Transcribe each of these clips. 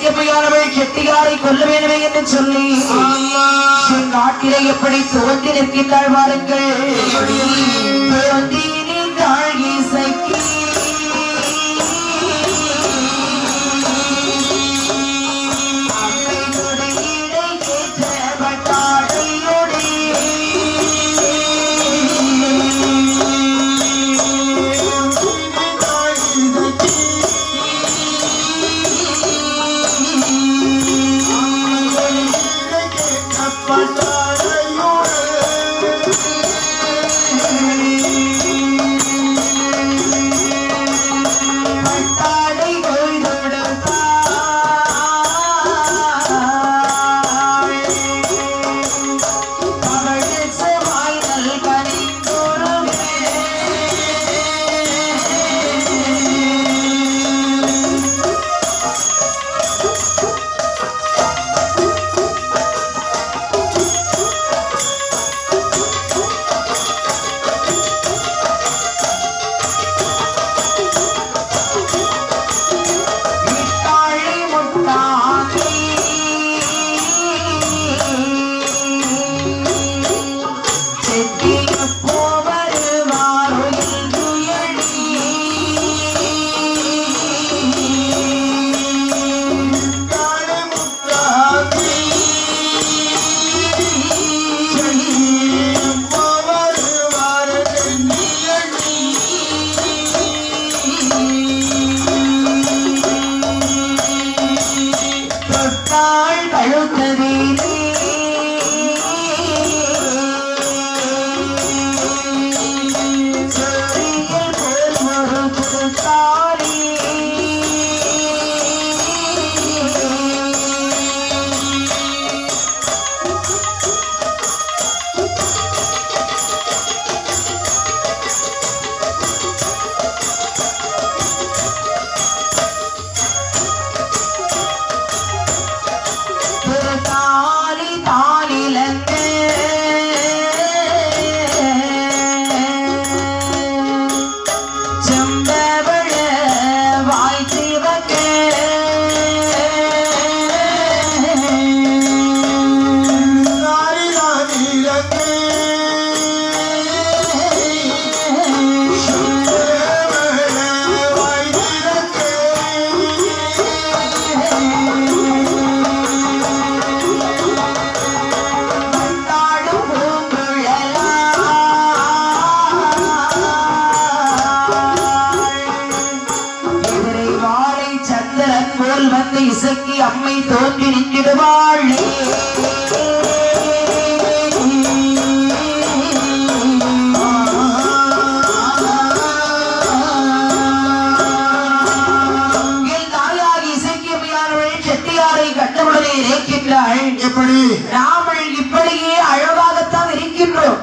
இசையமையானவள் செட்டியாரை கொல்ல வேண்டுமே என்று சொல்லி நாட்டிலே எப்படி தோன்றி நிற்கின்றாள் பாருங்கள். தோன்றி நின்றாள் இசைக்கு இசைக்கு அம்மை தோன்றி நின்றிடுவாள். என் தாயாகி இசைக்கு அம்மையானவள் செட்டியாரை கண்டவுடனே நினைக்கின்றாள், எப்படி நாமல் இப்படியே அழகாகத்தான் இருக்கின்றோம்,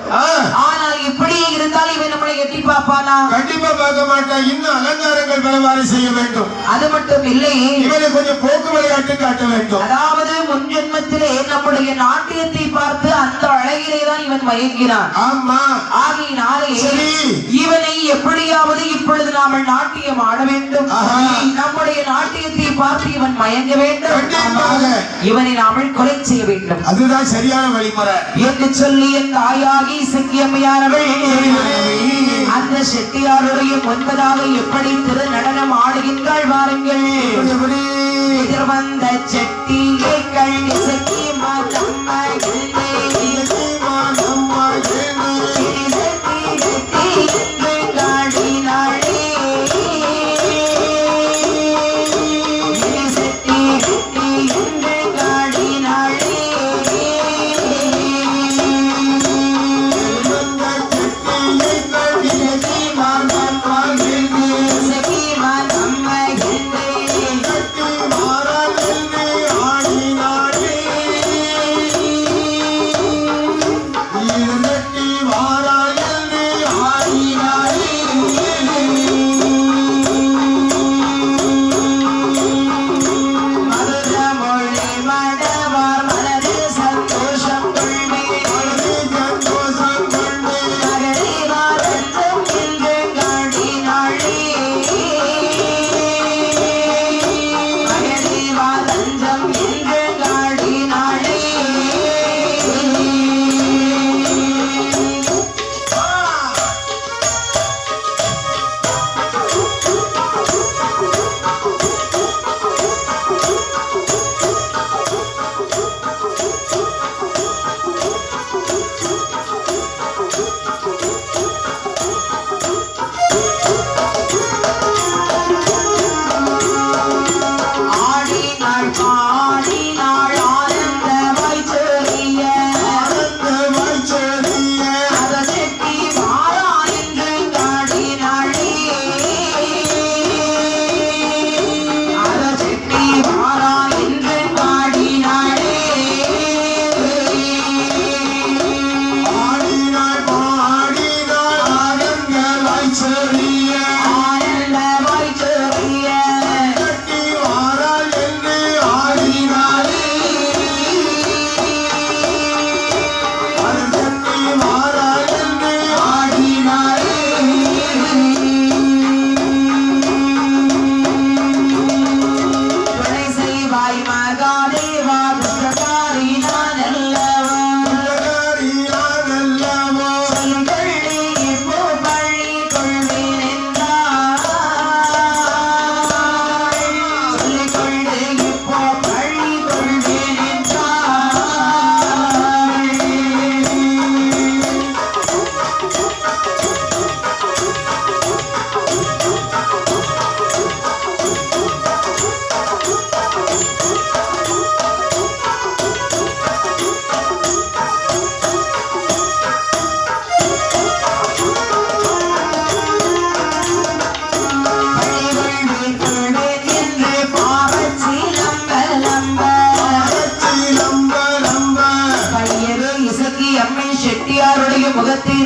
ஆனால் இப்படியே இருந்தால் இவன் நம்மளை எட்டி பார்ப்பானா? கண்டிப்பா பார்க்க மாட்டான். இன்னும் அலங்காரங்கள் பலவாறு செய்ய வேண்டும். அது மட்டும் இல்லை, இவனை கொஞ்சம் போக்கு விளையாட்டு காட்ட வேண்டும். அதாவது முன் ஜென்மத்திலே நம்முடைய நாட்டியத்தை பார்த்து அந்த அழகிலே தான் இவன் மயங்கினான். ஆமா, ஆகையினாலே இவனை எப்படியாவது இப்பொழுது நாம நாட்டியம் ஆட வேண்டும். நம்முடைய நாட்டியத்தை பார்த்து இவன் மயங்க வேண்டும். இவனை நாமல் கொலை செய்ய வேண்டும். அதுதான் சரியான வழிமுறை என்று சொல்லி என் தாயாகி இசைக்கியம்மையானவள் அந்த செட்டியாருடைய முன்பதாக எப்படி திரு நடனம் ஆடுகின்றாள் பாருங்கள். வந்த செட்டியை கழனி சக்கி மாதம்மா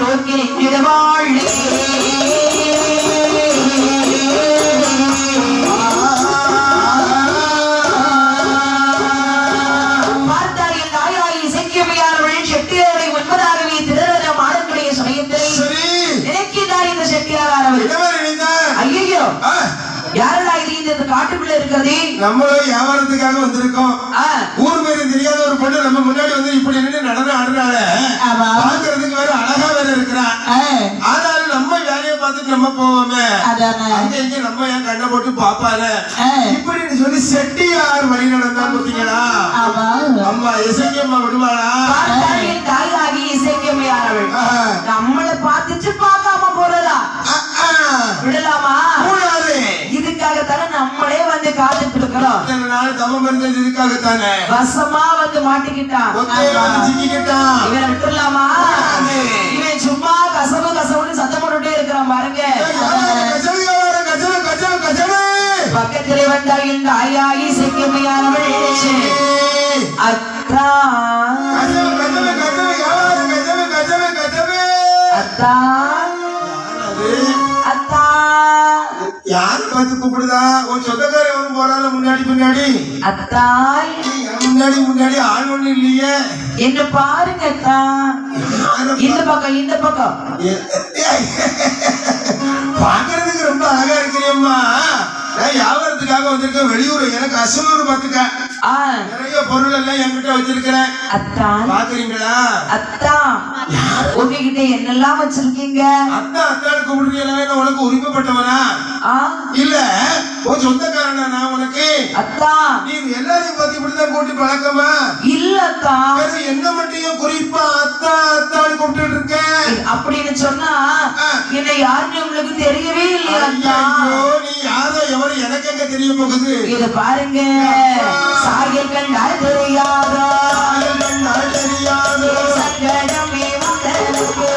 நோக்கி நின்றிடுவாள் யாரடா இது இந்த காட்டுக்குள்ள இருக்கிறது நம்மளும் வியாபாரத்துக்காக வந்திருக்கோம் ஊர் பேரு தெரியாத ஒரு பொண்ணு நம்ம முன்னாடி வந்து இப்படி நின்று நடனம் ஆடுறாள் பாக்குறதுக்கு வேற அழகா வேற இருக்கிறான் ஆனாலும் நம்ம வேலையை பார்த்துட்டு நம்ம போவோமே அங்க இங்க நம்ம ஏன் கண்ணை போட்டு பாப்பாரு இப்படின்னு சொல்லி செட்டியார் வழி நடந்தான் பாத்தீங்களா அம்மா இசைக்கம்மா விடுவாளா தாயாகி இசைக்கம்மையானவள் நம்மளை பார்த்துட்டு பார்க்காம போறதா விடலாமா இதுக்காகத்தானே நம்மளே வந்து காத்துட்டு இருக்கிறோம் தவம் இருந்தது இதுக்காகத்தானே வசமா வந்து மாட்டிக்கிட்டான் இவனை விட்டுலாமா இவன் சும்மா கசவு கசவுன்னு சத்தம் போட்டுட்டே இருக்கிறான் பாருங்க பக்கத்திலே வந்தால் இந்த ஆயாகி செக்கியமையானவள் அத்தா அத்தா அத்தா யாரு பார்த்து கூப்பிடுதா உன் சொந்தக்காரன் போறால முன்னாடி முன்னாடி அத்தாய் முன்னாடி முன்னாடி ஆள் ஒண்ணு இல்லையே என்ன பாருங்க அத்தா இந்த பக்கம் பாக்குறதுக்கு ரொம்ப அழகா இருக்கிறேம்மா நான் வியாபாரத்துக்காக வந்திருக்கேன் வெளியூர் எனக்கு அசலூர் பாத்துக்க நிறைய பொருள் எல்லாம் என்கிட்ட வச்சிருக்கிறேன் பாக்குறீங்களா அத்தா உங்ககிட்ட என்னெல்லாம் வச்சிருக்கீங்க அத்தா அத்தான்னு கூப்பிடுறீங்க உனக்கு உரிமைப்பட்டவனா இல்ல உன் சொந்தக்காரனா நான் உனக்கு அத்தா நீ எல்லாரையும் பத்தி இப்படிதான் கூட்டி பழக்கமா இல்ல அத்தா என்ன மட்டும் குறிப்பா அத்தா அத்தான்னு கூப்பிட்டு இருக்கேன் அப்படின்னு சொன்னா என்ன யாருன்னு உங்களுக்கு தெரியவே இல்லையா அத்தா நீ யாரோ எவரு எனக்கு எங்க தெரிய போகுது இத பாருங்க சாயல் கண்டால் தெரியாதோ சங்கடமே உடலுக்கு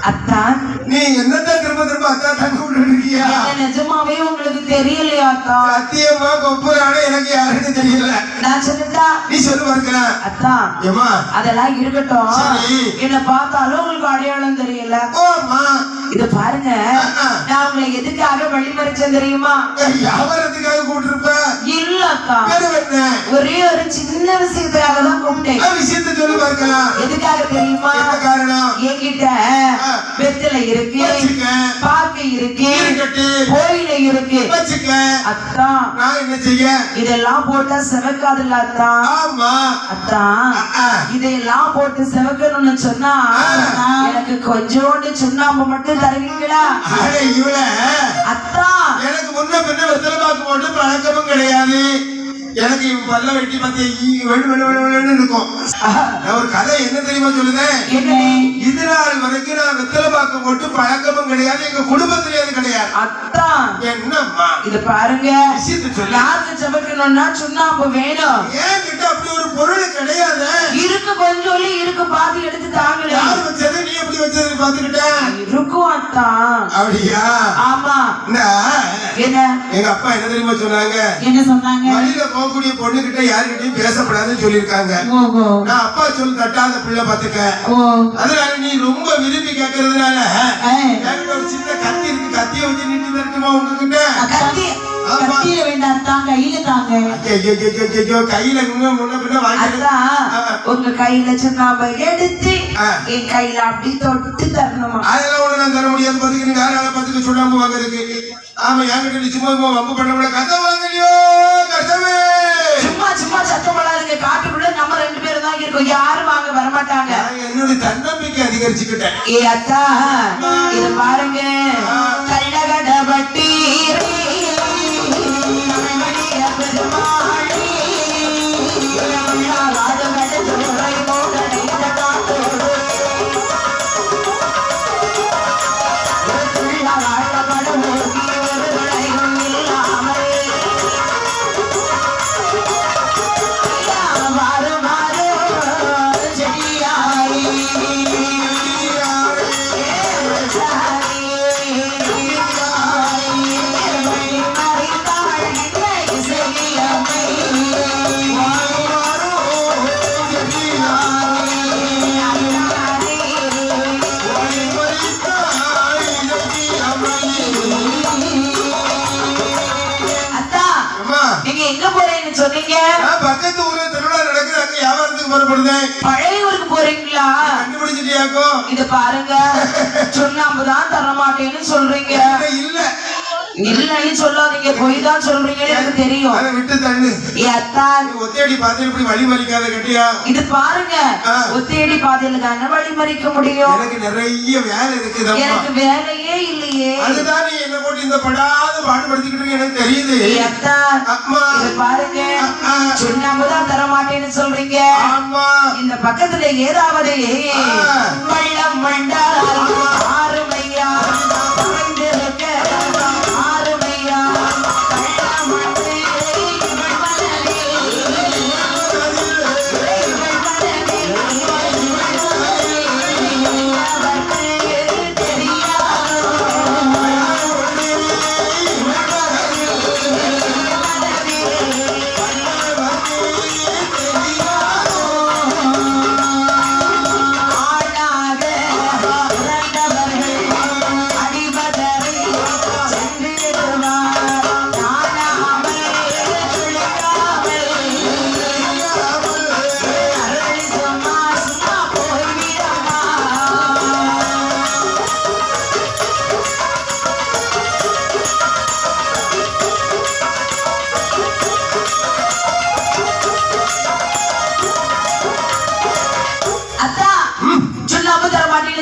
அத்தா நீ என்னதான் திரும்ப திரும்ப அத்தா தான் கூப்பிட்டு இருக்கியா நிஜமாவே உங்களுக்கு தெரியலையா அத்தா சத்தியமா கொப்புறான எனக்கு யாருன்னு தெரியல நான் சொல்லிட்டா நீ சொல்லு பார்க்கலாம் அத்தா ஏமா அதெல்லாம் இருக்கட்டும் என்ன பார்த்தாலும் உங்களுக்கு அடையாளம் தெரியல இத பாருங்க நான் உங்களை எதுக்காக வழிமறிச்சேன் தெரியுமா வியாபாரத்துக்காக கூப்பிட்டுருப்ப இல்ல அத்தா ஒரே ஒரு சின்ன விஷயத்துக்காக தான் கூப்பிட்டேன் விஷயத்தை சொல்லு பார்க்கலாம் எதுக்காக தெரியுமா காரணம் என்கிட்ட வெத்தலை இருக்கு பாக்கை இருக்கு கோயில இருக்கு அத்தா நான் என்ன செய்ய இதெல்லாம் போட்டா செவக்காதுல்ல அத்தா அத்தா இதெல்லாம் போட்டு செவக்கணும்னு சொன்னா எனக்கு கொஞ்சோண்டு சுண்ணாம்பு மட்டும் தருவீங்களா அத்தா எனக்கு முன்ன பின்ன வெத்தலை பாக்கு போட்டு பழக்கமும் கிடையாது எனக்கு பல்ல வெட்டி பத்தி இருக்கும் ஒரு கதை என்ன தெரியுமா சொல்லுதேன் இது நாள் வரைக்கும் நான் வெத்தலை பாக்கு போட்டு பழக்கமும் கிடையாது எங்க குடும்பத்திலே அது கிடையாது அத்தா என்னம்மா இது பாருங்க யாருக்கு சமைக்கணும்னா சுண்ணாம்பு வேணும் ஏன் கிட்ட அப்படி ஒரு பொருள் கிடையாது இருக்கு கொஞ்சம் இருக்கு பாதி எடுத்து தாங்க யாரு வச்சது நீ எப்படி வச்சது பாத்துக்கிட்ட இருக்கும் அத்தா. அப்படியா? ஆமா. என்ன எங்க அப்பா என்ன தெரியுமா சொன்னாங்க? என்ன சொன்னாங்க? வழியில போகக்கூடிய பொண்ணு கிட்ட யாருக்கிட்டையும் பேசப்படாதுன்னு சொல்லியிருக்காங்க. நான் அப்பா சொல்லி தட்டாத பிள்ளை பாத்துக்க. அதனால நீ ரொம்ப விரும்பி கேட்கறதுனால என்கிட்ட ஒரு சின்ன கத்தி இருக்கு, கத்தியை வச்சு நீட்டி தரட்டுமா உங்ககிட்ட? கத்தியில வேண்டாம் தான், கையில தாங்க. கையில முன்ன பின்ன வாங்கி உங்க கையில சுண்ணாம்பை எடுத்து என் கையில அப்படி தொட்டு தரணுமா? அதெல்லாம் ஒண்ணு நான் தர முடியாது. பாத்துக்க, நீ வேற ஆளை பாத்துக்க சுண்ணாம்பு வாங்குறதுக்கு. ஆமா, என்கிட்ட நீ சும்மா வம்பு பண்ண முடியாது. கதை வாங்கலையோ கஷ்டமே. சும்மா சும்மா சத்தம் போடாதுங்க. காட்டுக்குள்ள நம்ம 2 பேரும் தான் இருக்கோம், யாரும் வாங்க வரமாட்டாங்க. என்னோட தன்னம்பிக்கை அதிகரிச்சுக்கிட்டேன். ஏ அத்தா, இது பாருங்க, கள்ளகடபட்டி சொன்னீங்க. பக்கத்து ஊர்ல திருவிழா நடக்குது, அங்க வியாபாரத்துக்கு புறப்படுதேன். பழைய ஊருக்கு போறீங்களா? கண்டுபிடிச்சிட்டியாக்கோ? இது பாருங்க, சுண்ணாம்புதான் தர மாட்டேன்னு சொல்றீங்க. இல்ல இல்லன்னு சொல்லாதீங்க, போய் தான் சொல்றீங்க, எனக்கு தெரியும். அதை விட்டு தண்ணு. ஏ அத்தா, ஒத்தையடி பாதையில இப்படி வழி மறிக்காத கட்டியா? இது பாருங்க, ஒத்தையடி பாதையில தானே வழி மறிக்க முடியும். எனக்கு நிறைய வேலை இருக்குது. எனக்கு வேலையே இல்லையே. அதுதான் நீ என்ன போட்டு இந்த படாத பாடுபடுத்திக்கிட்டு எனக்கு தெரியுது. ஏ அத்தா, இது பாருங்க, சுண்ணாம்புதான் தர மாட்டேன்னு சொல்றீங்க. ஆமா, இந்த பக்கத்துல ஏதாவது பள்ளம் மண்டா ஆறுமையா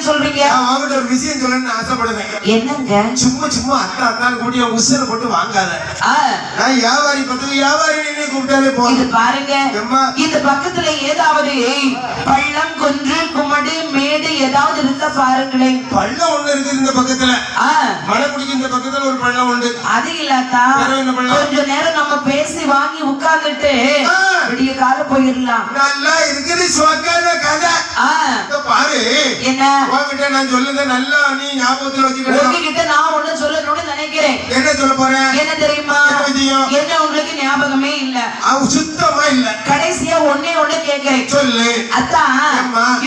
சொல்றீங்க. அவங்ககிட்ட ஒரு விஷயம் சொல்லணும்னு ஆசைப்படுவேன். என்னங்க? சும்மா சும்மா அத்தா அத்தான்னு கூட்டி உசுர போட்டு வாங்காத. நான் வியாபாரி பத்து வியாபாரி நீ கூப்பிட்டாலே போதும். இது பாருங்க, இந்த பக்கத்துல ஏதாவது பள்ளம் குன்று குமடு மேடு ஏதாவது இருந்தா பாருங்களேன். பள்ளம் ஒண்ணு இருக்குது இந்த பக்கத்துல. மலைக்குடிக்கு இந்த பக்கத்துல ஒரு பள்ளம் உண்டு. அது இல்லாதா கொஞ்ச நேரம் நம்ம பேசி வாங்கி உட்கார்ந்துட்டு விடிய கால போயிடலாம். நல்லா இருக்குது சுவக்கான கதை. பாரு, என்ன உங்ககிட்ட நான் சொல்லுங்க, நல்லா நீ ஞாபகத்துல வச்சுக்கணும். உங்ககிட்ட நான் ஒண்ணு சொல்லணும்னு நினைக்கிறேன். என்ன சொல்ல போறேன்? என்ன தெரியுமா? என்ன உங்களுக்கு ஞாபகமே இல்ல? சுத்தமா இல்ல. கடைசியா ஒண்ணே ஒண்ணு கேட்கிறேன், சொல்லு. அத்தா,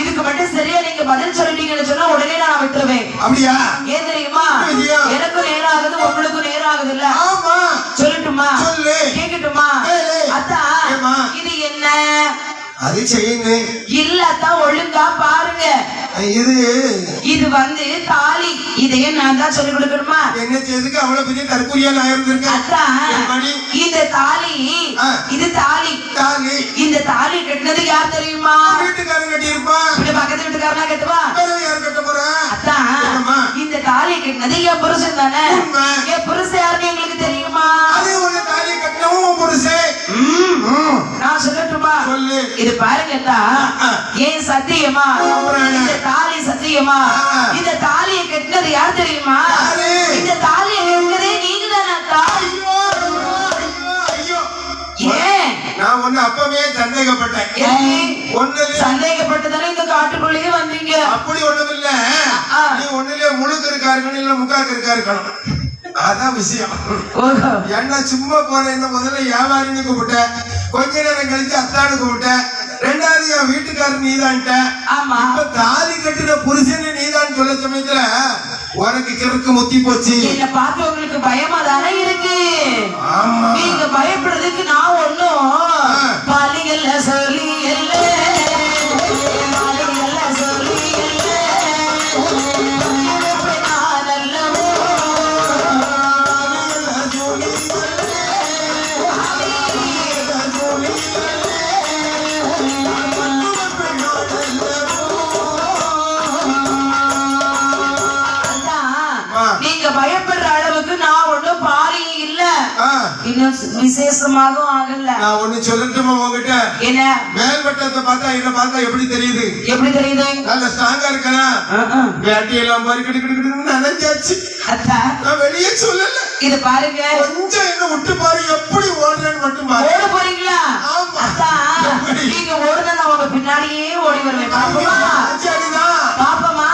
இதுக்கு மட்டும் சரியா நீங்க பதில் சொல்லிட்டீங்கன்னு சொன்னா உடனே நான் விட்டுருவேன். அப்படியா? ஏன் தெரியுமா? எனக்கும் நேரம் ஆகுது, உங்களுக்கும் நேரம் ஆகுது இல்ல? ஆமா. சொல்லட்டுமா? சொல்லு. கேட்கட்டுமா? அத்தா, இது என்ன? அது செய்யுங்க. இல்ல அத்தா, ஒழுங்கா பாருங்க. இது வந்து தாலி. இதையே நான் தான் சொல்லி கொடுக்கணுமா? என்ன செய்துக்கு அவ்வளவு பெரிய தற்கொலையா நான் இருந்திருக்கேன். அத்தா, இந்த தாலி, இது தாலி. தாலி, இந்த தாலி கட்டினது யார் தெரியுமா? வீட்டுக்காரன் கட்டி இருப்பா. பக்கத்து வீட்டுக்காரனா கட்டுவா? யார் கட்ட போறா? அத்தா, இந்த தாலி கட்டினது என் புருஷன் தானே. என் புருஷன் யாருன்னு எங்களுக்கு தெரியுமா? அது ஒரு தாலி கட்டவும் புருஷன். நான் சொல்லட்டுமா? சொல்லு. இது பாருங்க அத்தா, ஏன் சத்தியமா, இந்த தாலி சத்தியமா, இந்த தாலியை கட்டினது யார் தெரியுமா? இந்த தாலியை கட்டினதே நீங்க தானே அத்தா. ஏன் நான் ஒண்ணு அப்பவே சந்தேகப்பட்டேன். ஒண்ணு சந்தேகப்பட்டுதானே இந்த காட்டுக்குள்ளேயே வந்தீங்க. அப்படி ஒண்ணும் இல்ல, நீ ஒண்ணுல முழு இருக்காருக்கணும் இல்ல முக்காக்கு இருக்காருக்கணும். அதான் விஷயம். ஏன்னா சும்மா போறேன் முதல்ல வியாபாரின்னு கூப்பிட்டேன், கொஞ்ச நேரம் கழிச்சு அத்தான்னு கூப்பிட்டேன், ரெண்டாவது என் வீட்டுக்காரர் நீதான்ட்ட, இப்ப தாலி கட்டின புருஷன் நீதான் சொல்ல சமயத்துல உனக்கு கிழக்கு முத்தி போச்சு. என்ன பார்த்து உங்களுக்கு பயமா தானே இருக்கு? ஆமா, நீங்க பயப்படுறதுக்கு நான் ஒண்ணும் பாலிகள்ல சொல்லி இல்ல, பாலிகள்ல சொல்லி இல்ல, நான் அல்லவோ நீங்க பயப்படுற அளவுக்கு நான் ஒண்ணும் பாலி இல்ல, இன்னும் விசேஷமாகவும் ஆகல. நான் ஒண்ணு சொல்லட்டுமா உங்ககிட்ட? என்ன? மேல்வட்டத்தை பார்த்தா என்ன பார்த்தா எப்படி தெரியுது? எப்படி தெரியுது? நல்ல ஸ்ட்ராங்கா இருக்கனா? வேட்டியெல்லாம் மாதிரி கிடுக்கிட்டு நனைஞ்சாச்சு. நான் வெளியே சொல்லல. இது பாருங்க, கொஞ்சம் என்ன விட்டு பாரு, எப்படி ஓடுறேன்னு மட்டும் பாரு. ஓட போறீங்களா? நீங்க ஓடுனா நான் உங்க பின்னாடியே ஓடி வருவேன். பாப்பமா பாப்பமா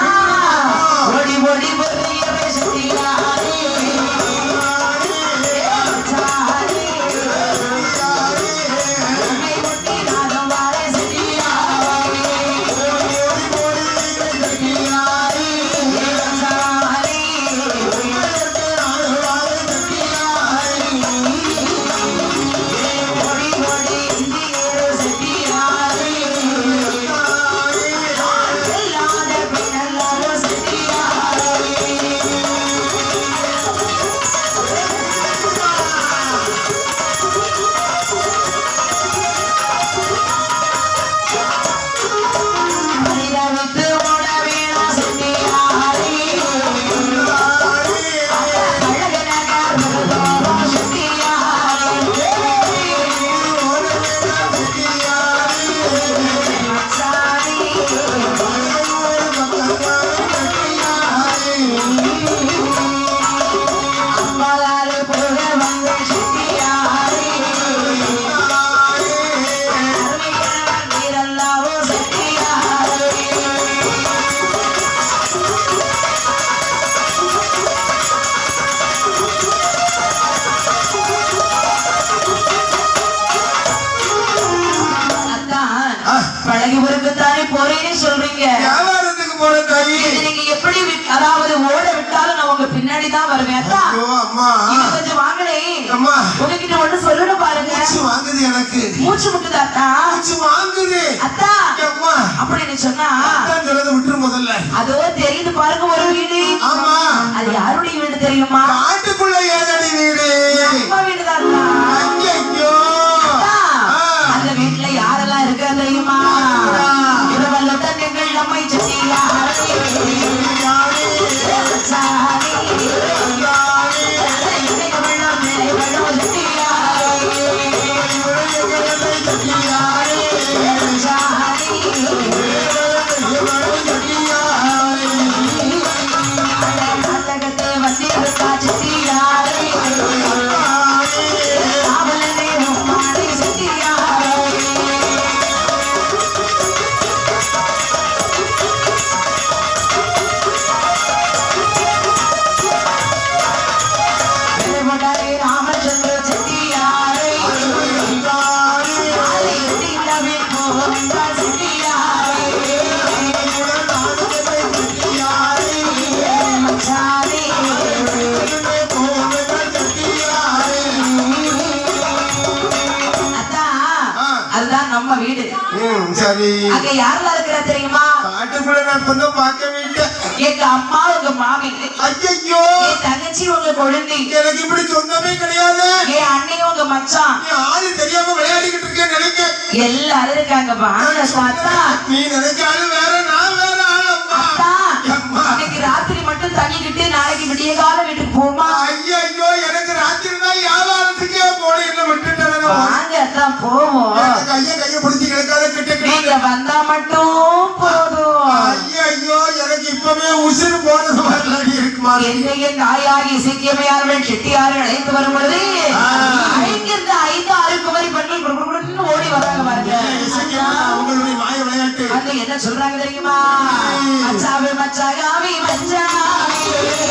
ஓடி ஓடி வருவீரே சக்தியாரே, பழகிபுரத்துத்தானே போறேன்னு சொல்றீங்க. வியாபாரத்துக்கு போற தாயி, நீங்க எப்படி அதாவது ஓட விட்டாலும் நான் உங்க பின்னாடி தான் வருவேன். அம்மா கொஞ்சம் வாங்கலே அம்மா, உங்ககிட்ட ஒண்ணு சொல்லணும் பாருங்க. மூச்சு வாங்குது எனக்கு. மூச்சு முட்டுதா அத்தா? மூச்சு வாங்குது அத்தா. அம்மா அப்படின்னு சொன்னா சொல்றத விட்டுரு முதல்ல. அதோ தெரியுது பாருங்க ஒரு வீடு. ஆமா, அது யாருடைய வீடு தெரியுமா? காட்டுக்குள்ள ஏதடி வீடு? அம்மா வீடுதான். ஐயோ, அந்த வீட்டுல யாரெல்லாம் இருக்கா தெரியுமா? இரவல்லுடன் எங்கள் நம்மை நம்ம வீடு. சரி, அங்க யாரெல்லாம் இருக்கிறா தெரியுமா? காட்டுக்குள்ள நான் கொஞ்சம் பார்க்க வேண்டிய எங்க அம்மா, உங்க மாமி, ஐயோ என் தங்கச்சி, உங்க குழந்தை. எனக்கு இப்படி சொந்தமே கிடையாது. என் அண்ணன், உங்க மச்சான். நீ ஆளு தெரியாம விளையாடிக்கிட்டு இருக்கேன் நினைக்க. எல்லாரும் இருக்காங்க. வாங்க தாத்தா. நீ நினைச்சாலும் வேற, நான் வேற ஆளம்மா. இன்னைக்கு ராத்திரி மட்டும் தங்கிக்கிட்டு நாளைக்கு விடிய கால வீட்டுக்கு போமா? ஐயோ, எனக்கு ராத்திரி தான் வியாபாரத்துக்கே போன என்ன விட்டுட்டேன். வாங்க அதான் போவோம். கைய பிடிச்சி கிடக்காத கிட்ட நீங்க வந்தா மட்டும் போதும். ஐயோ, எனக்கு இப்பவே உசுறு போனது வரலாடி இருக்குமா? என்னைய தாயாகி இசைக்கியமையார்கள் செட்டியார்கள் அழைத்து வரும் பொழுது இங்கிருந்து 5-6 குமரி பெண்கள் குடுக்குடுன்னு ஓடி வராங்க பாருங்க. அவங்களுடைய மாய விளையாட்டு அது என்ன சொல்றாங்க தெரியுமா? மச்சாவே மச்சாயாவி மச்சாவே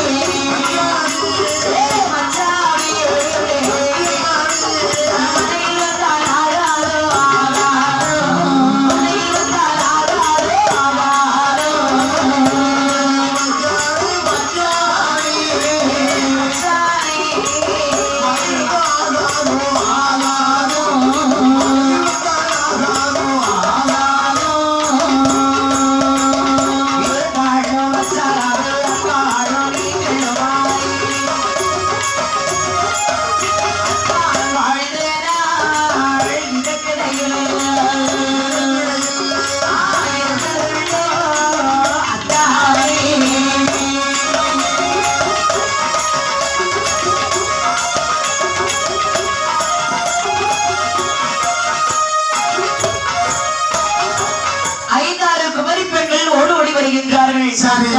வருகின்றார்கள். சரி.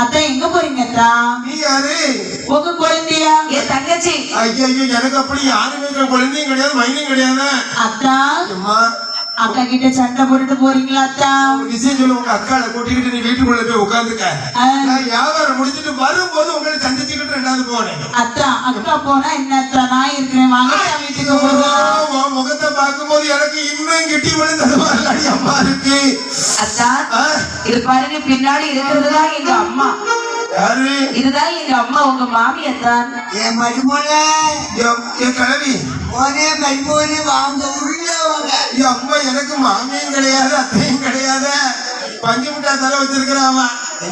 அத்தா எங்க போறீங்க அத்தா? நீ யாரு? உங்க குழந்தையா? என் தங்கச்சி. ஐயோ எனக்கு அப்படி யாருமே குழந்தையும் கிடையாது மைனியும் கிடையாது. அத்தா அம்மா அக்கா கிட்ட சண்டை போட்டுட்டு போறீங்களா அத்தா? ஒரு விஷயம் சொல்லு, உங்க அக்காளை கூட்டிக்கிட்டு நீ வீட்டுக்குள்ள போய் உட்காந்துக்க. நான் வியாபாரம் முடிச்சிட்டு வரும்போது உங்களை சந்திச்சுக்கிட்டு ரெண்டாவது போனேன். அத்தா அக்கா போனா என்ன அத்தா, நான் இருக்கிறேன் வாங்க வீட்டுக்கு போறோம். உன் முகத்தை பார்க்கும்போது எனக்கு இன்னும் கிட்டி விழுந்தது மாதிரி அம்மா இருக்கு. அத்தா இது பாருங்க, பின்னாடி இருக்கிறதுதான் எங்க அம்மா. யாரு? இதுதான் எங்க அம்மா, உங்க மாமியத்தான். என் மருமோன என் கிழவி மோனே மருமோனே வாங்க உள்ள வாங்க. என் அம்மா எனக்கு மாமியும் கிடையாது அத்தையும் கிடையாது. பஞ்சு முட்டா தலை வச்சிருக்கிறான்.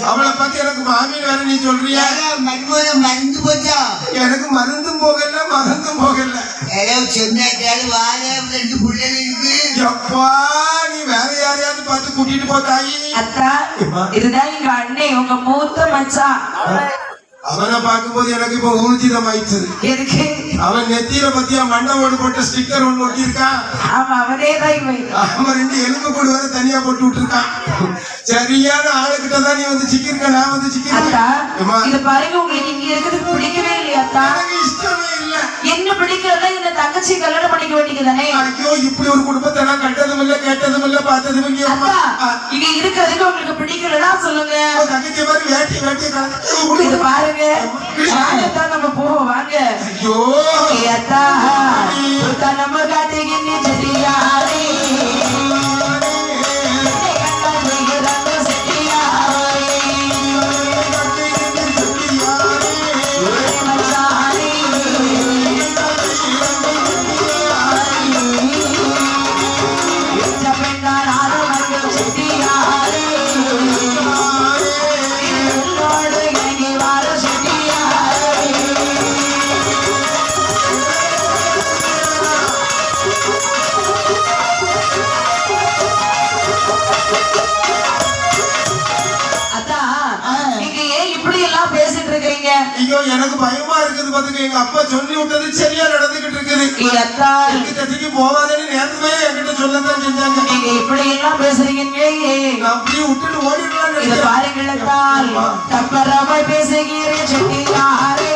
அவளை பத்தி எனக்கு மாமின்னு வேற நீ சொல்றியா? மருமோன மறந்து போச்சா? எனக்கு மருந்தும் போகல மறந்தும் போகல. சொன்னாரு வாழ ரெண்டு பிள்ளைகள் இருக்கு. எப்பா நீ வேற யாரையாவது பார்த்து கூட்டிட்டு போத்தாயி. அத்தா இதுதான் எங்க அண்ணே, உங்க மூத்த மச்சான். அவனை பார்க்கும்போது எனக்கு இப்ப ஊர்ஜிதம் ஆயிடுச்சு. எதுக்கு? அவன் நெத்தியில பத்தியா மண்டை ஓடு போட்ட ஸ்டிக்கர் ஒண்ணு ஒட்டி இருக்கான். ஆமா அவனேதான் இவன். அவன் ரெண்டு எலும்பு கூடு வேற தனியா போட்டு விட்டுருக்கான். சரியான ஆளுகிட்ட தான் நீ வந்து சிக்கிருக்க. நான் வந்து அத்தா சிக்கிருக்கேன். இது பாருங்க, உங்களுக்கு இங்க இருக்கிறதுக்கு பிடிக்கவே இல்லையா அத்தா? எனக்கு இஷ்டமே இல்ல. என்ன பிடிக்கிறதா இந்த தங்கச்சி கல்யாணம் பண்ணிக்க வேண்டியதுதானே? ஐயோ இப்படி ஒரு குடும்பத்தை நான் கண்டதும் இல்ல கேட்டதும் இல்ல பார்த்ததும் இல்ல. அத்தா இங்க இருக்கிறதுக்கு உங்களுக்கு பிடிக்கலன்னா சொல்லுங்க. தங்கச்சி மாதிரி வேட்டி வேட்டி இது பாருங்க, வாங்கத்தான் நம்ம போவோம் வாங்க. ஐயோ அத்தா நம்ம காட்டுகின்ற செடியாரே ஐயோ எனக்கு பயமா இருக்குது பாத்துக்க. எங்க அப்பா சொல்லி விட்டது சரியா நடந்துகிட்டு இருக்குது. போவாதேன்னு நேரமே என்கிட்ட சொல்லத்தான் செஞ்சாங்க. நீங்க இப்படி எல்லாம் பேசுறீங்க, அப்படியே விட்டுட்டு ஓடிடலாம். இத பாருங்கள், தப்பராம பேசுகிறேன் செட்டியாரே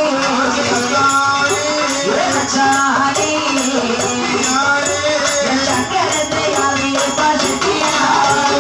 சக்கரத்தை யாரிப்பா செட்டியாரே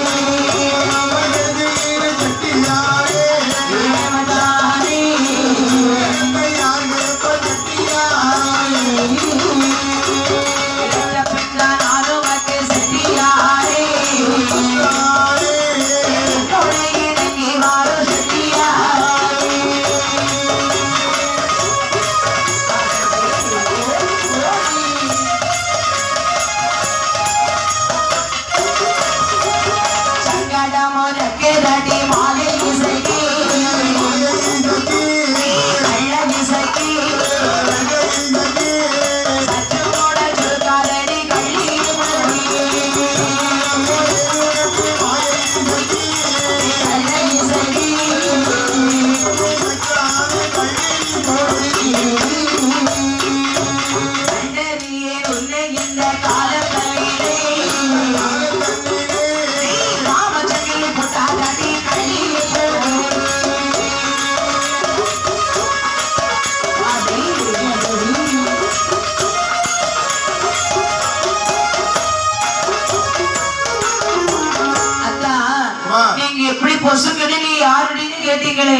கேட்டீங்களே,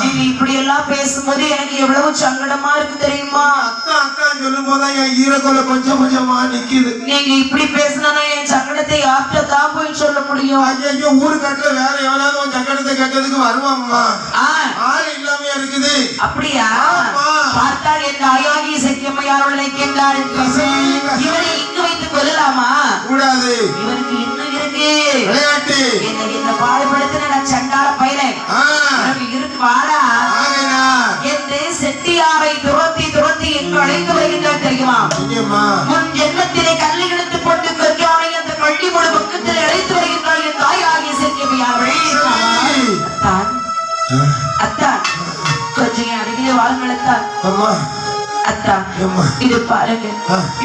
நீங்க இப்படி எல்லாம் பேசும்போது எனக்கு எவ்வளவு சங்கடமா இருக்கு தெரியுமா? அக்கா அக்கா சொல்லும் போதான் என் ஈரக்கொலை கொஞ்சம் கொஞ்சமா நிக்குது. நீங்க இப்படி பேசினா என் சங்கடத்தை யார்கிட்ட தான் போய் சொல்ல முடியும்? ஐயோ ஊரு கட்டுல வேற எவனாவது உன் சங்கடத்தை கேட்டதுக்கு வருவாம்மா. ஆள் இல்லாம இருக்குது. அப்படியா? பார்த்தால் என் தாயாகி சக்கியம்மையார் நினைக்கின்றாள். இவரை இங்கு வைத்து கொள்ளலாமா? கூடாது. இவருக்கு இன்னும் இருக்கு விளையாட்டு. என்ன பாடுபடுத்தின நான் சண்டால பையன் இருக்கு வாடா என்று செட்டியாரை துரத்தி துரத்தி இங்கு அழைத்து வருகின்றார் தெரியுமா? முன் ஜென்மத்திலே கல்லை எடுத்து போட்டு கற்கானை அந்த கள்ளி மூட பக்கத்தில் அழைத்து வருகின்றாள் என் தாயாகி சக்கியம்மையார். அத்தான் கொஞ்சம் அருகிலே வாழ்களத்தான். அத்தா இது பாருங்க,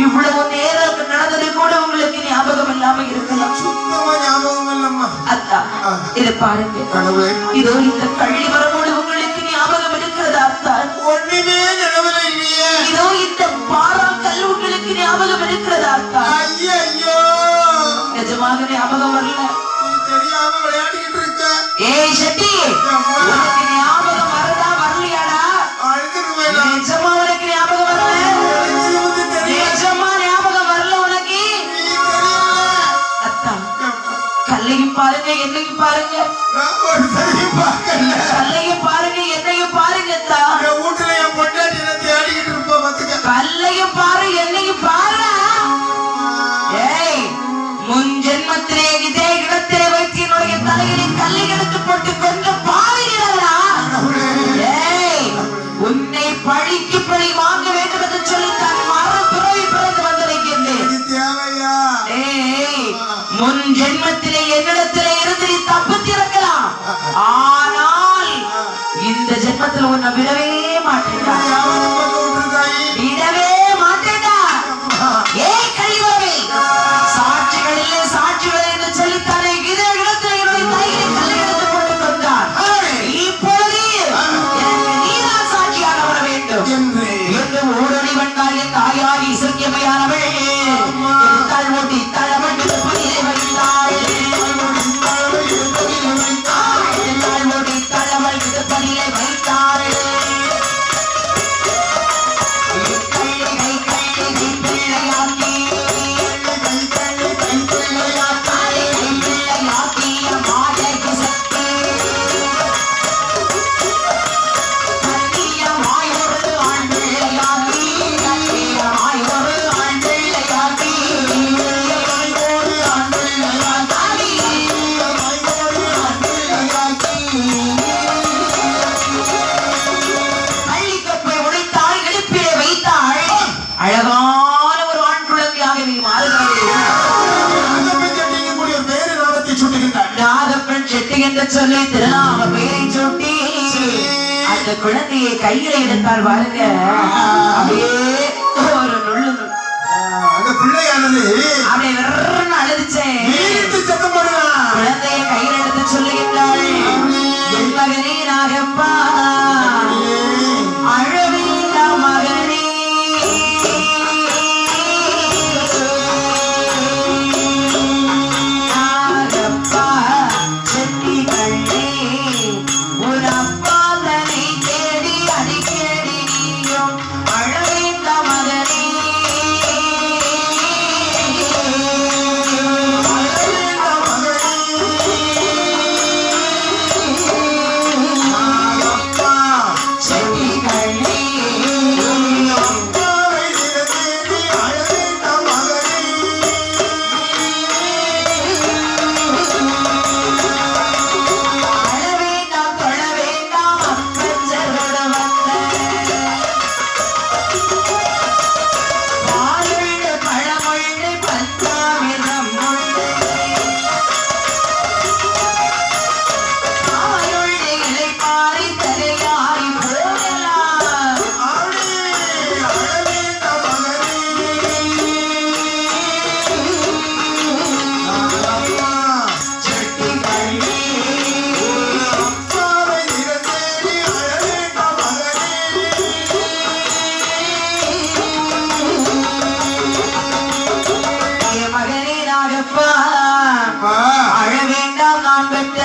இவ்வளவு நேரம் நடந்தது கூட உங்களுக்கு ஞாபகம் இல்லாம இருக்கலாம். சுத்தமா ஞாபகம் இல்லம்மா. அத்தா இதை பாருங்க கடவுளே இதோ இந்த கள்ளி வரமோடு உங்களுக்கு ஞாபகம் இருக்கிறதா அத்தா ஒண்ணுமே நினைவுல இல்லையே இதோ இந்த பாறாக்கல் உங்களுக்கு ஞாபகம் இருக்கிறதா அத்தா ஐயோ நிஜமாக ஞாபகம் வரல நீ தெரியாம விளையாடிக்கிட்டு இருக்க ஏய் செட்டி உனக்கு ஞாபகம் வரதா வரலையாடா அழுதுருவேனா நிஜமா உனக்கு ஞாபகம் வரல நிஜமா ஞாபகம் வரல உனக்கு அத்தா கல்லையும் பாருங்க என்னையும் பாருங்க நான் ஒரு சரியும் பார்க்கல கல்லையும் பாருங்க என்னையும் பாருங்க அத்தா என் வீட்டுல என் பொண்டாட்டி என்ன தேடிக்கிட்டு இருப்பா பாத்துக்க கல்லையும் பாரு என்னையும் பாரு ஏய் முன் ஜென்மத்திலே இதே இடத்திலே வைத்து என்னுடைய தலையிலே கல்லை எடுத்து போட்டு கொஞ்சம் பாருகிறா ஏய் உன்னை பழிக்கு பழி வாங்க வேண்டும் என்று சொல்லி தான் மறு பிறவி பிறந்து வந்திருக்கின்றேன் இது தேவையா ஏய் முன் ஜென்மத்திலே என்னிடத்திலே இருந்து நீ தப்பித்திருக்கலாம் ஆனால் இந்த ஜென்மத்தில் உன்னை விடவே மாட்டேன்டா யாவரும் பக்கம் விட்டுருக்காயி விடவே மாட்டேன்டா ஏய் கழிவரவே சாட்சிகள் இல்லை சாட்சிகள் என்று சொல்லித்தானே இதே இடத்தில் என்னுடைய தலையிலே கல்லை எடுத்து போட்டுக் கொண்டார் இப்பொழுது எனக்கு நீதான் சாட்சியாக வர வேண்டும் என்று ஓடொடி வந்தால் என் தாயாகி இசைக்கியமையானவள் தாழ் ஓட்டி தளவன் பதிலை வைத்தாள் தாழ் ஓட்டி தளவன் பதிலை வைத்தாள் அழகான ஒரு ஆண் குழந்தையாக நீ நாகப்பெண் செட்டி என்று சொல்லி திருநாம பெயரை சூட்டி அந்த குழந்தையை கையில எடுத்தால் பாருங்க அப்படியே ஒரு நுள்ளு அந்த பிள்ளையானது அப்படியே வெறும் அழுதுச்சேன் நீட்டு சத்தம் போடுறான் குழந்தையை கையில எடுத்து சொல்லுகின்றாள் என் மகனே நாகப்பா அழவில்ல மகனே நாகப்பா செட்டி கண்ணே உன் அப்பா தன்னை தேடி அடிக்கடி நீயும் அழவில்ல மகனே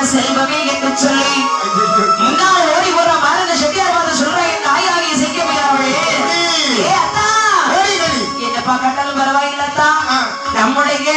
செல்வமே என்று சொல்லி முன்னால் ஓடி போற பாரத செட்டியார் பார்த்து சொல்றேன் என் தாயாகி செய்ய முடியாதவளே என்னப்பா கட்டாலும் பரவாயில்லத்தா நம்முடைய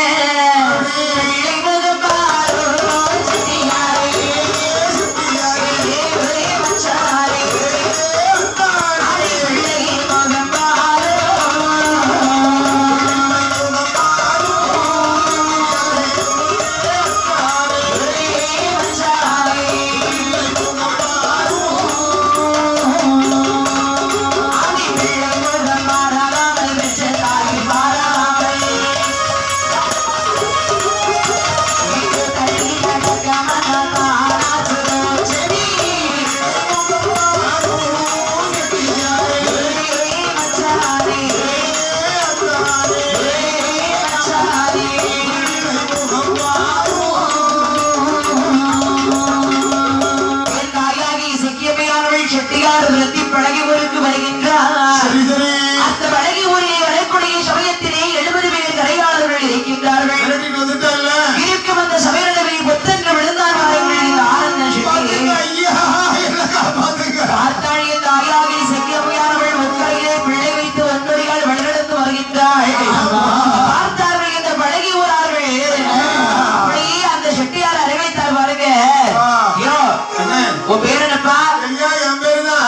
உன் பேர் என்னப்பா? ஐயா என் பேருதான்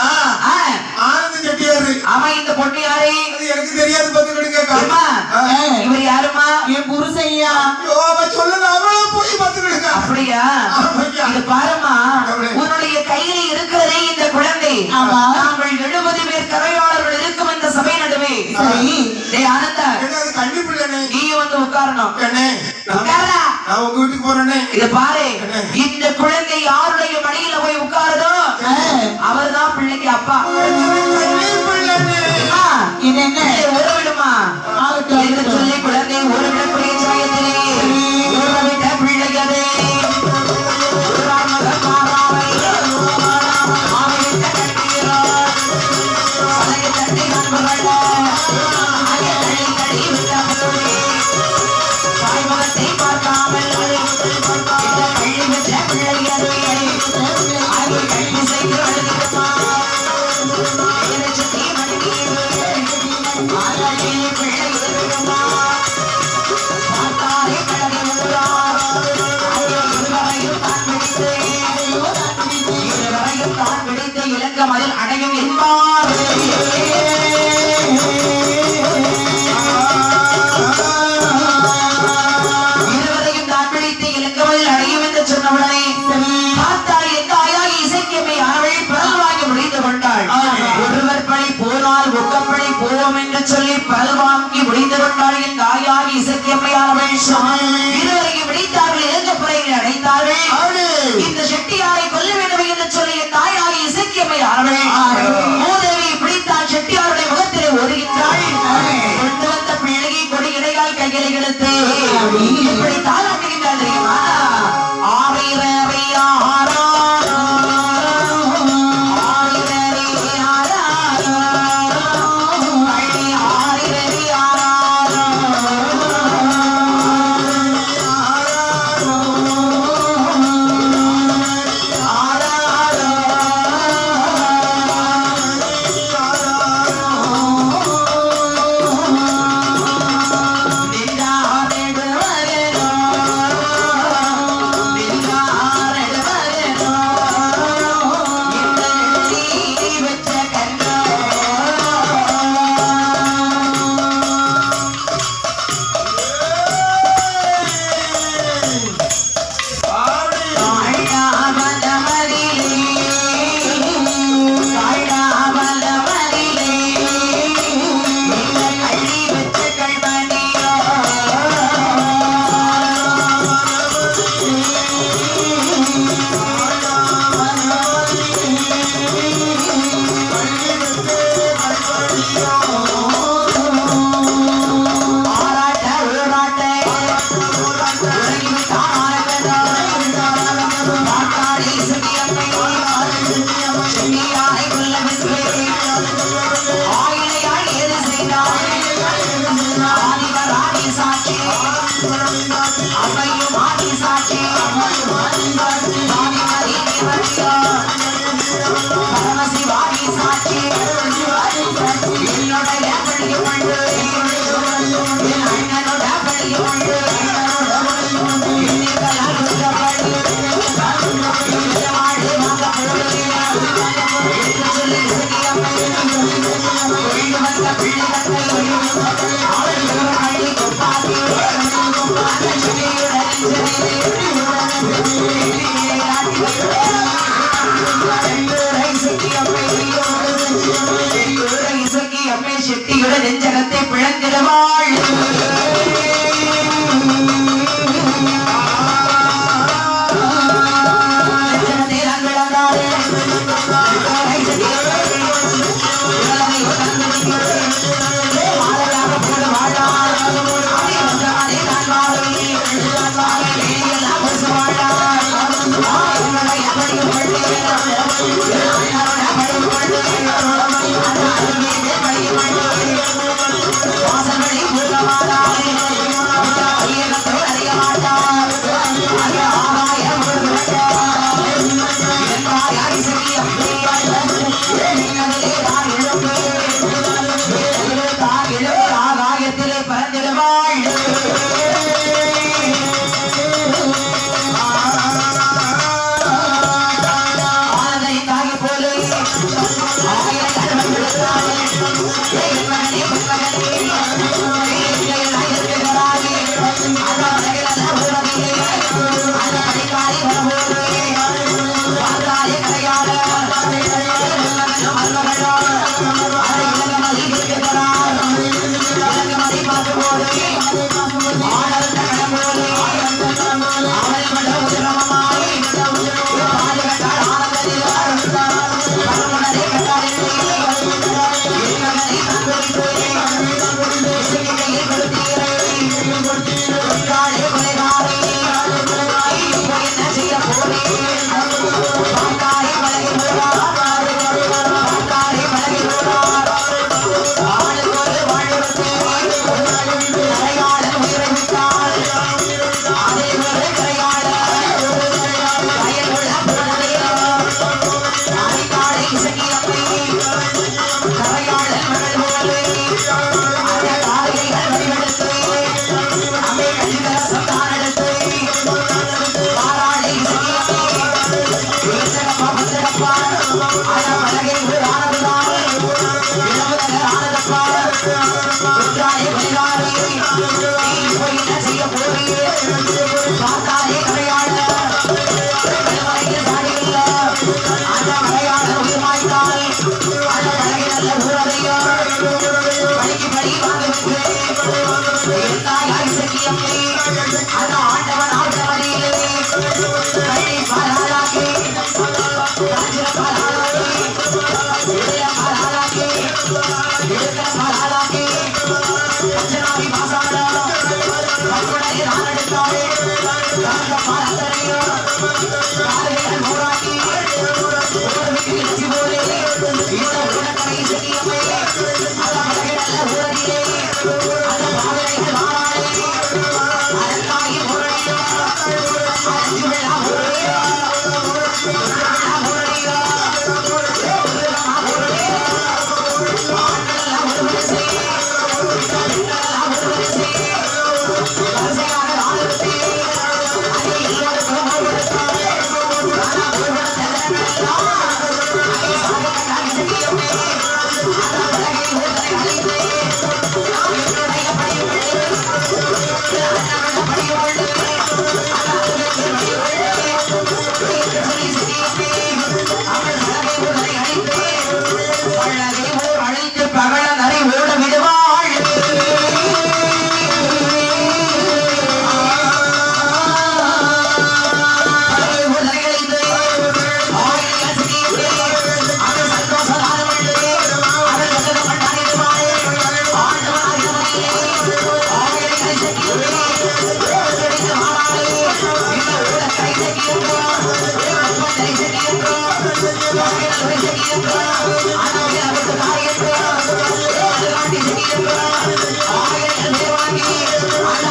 ஆ, ஆனந்த செட்டியாரு. அவன் இந்த பொண்ணு யாரு? அது எனக்கு தெரியாது பாத்துக்கிடுங்க. ஏம்மா, இவர் யாருமா? என் புருஷையா. சொல்லல அவளா போய் பாத்துக்கிடுங்க. அப்படியா? ஆமாய்யா. இது பாருமா, உன்னுடைய கையில் இருக்கிறதே இந்த குழந்தை. ஆமா. நாங்கள் 70 பேர் கரையாளர்கள் இருக்கும் இந்த சபை நடுவே. சரி. டேய் ஆனந்தா, என்ன அது கண்ணி பிள்ளைனே? நீ வந்து உட்காரணும். அண்ணே, உட்காரா. நான் உங்க வீட்டுக்கு போறேனே. இத பாரு, இந்த குழந்தை யாருடைய மடியில போய் உட்காருதோ அவர்தான் பிள்ளைக்கு அப்பா. கண்ணி பிள்ளைனே. அம்மா, இது என்ன? இதை உறவிடுமா ஆகட்டும், என்று ஆகட்டும். சொல்லி குழந்தை உறவிடக்கூடிய சமயத்திலே உறவிட்ட பிள்ளைகளே உறாமக மாறாமை ஆவிட்ட கண்ணீரால் சலகை தட்டி நண்பர்கள் அயலை கடி விட்ட போலே தாய்முகத்தை பார்க்காமல் இந்த கள்ளி விட்ட பிள்ளைகளே ஆகிய கல்வி செய்து அழுதிடுமா சுத்தி மடிவீரே ஆலையிலே பிள்ளை உறவிடுமா பார்த்தாரே கடலை ஊரார் இருவரையும் தான் பிடித்து இலங்க மதில் அடையும் என்பார். இருவரையும் தான் பிடித்து இலங்க மதில் அடையும் என்று சொன்னவுடனே பார்த்தால் எந்த ஆயாகி இசைக்கியமை ஆனவள் பல் வாங்கி முடித்து கொண்டாள். ஒருவர் பழி போனால் ஒக்கப்பழி போவோம் என்று சொல்லி பல் வாங்கி முடித்து கொண்டாள். என் தாயாகி இசைக்கியமையானவள் இருவரையும் பிடித்தார்கள். இலங்க புறையில் அடைத்தார்கள். இந்த செட்டியாரை கொல்ல வேண்டும் என்று சொல்லி என் தாயாகி இசைக்கியமையானவள் மூதேவி பிடித்தாள்.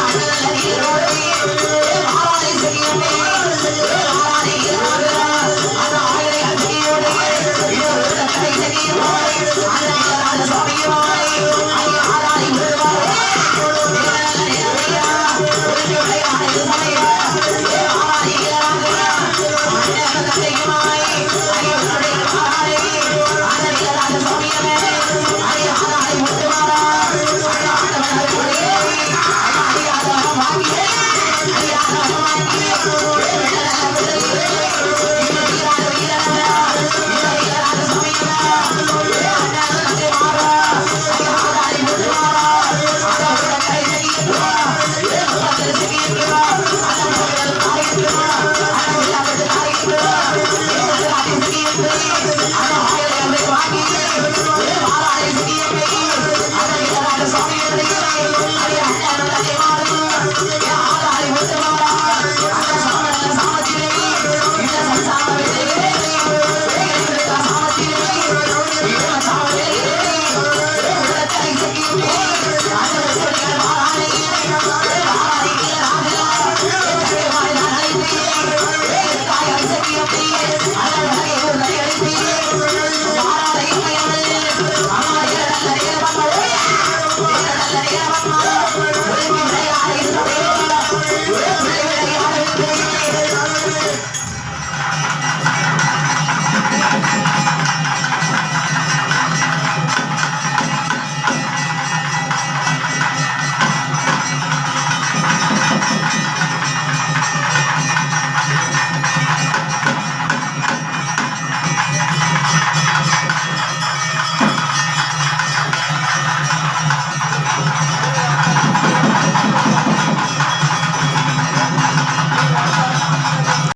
ஆயிரம்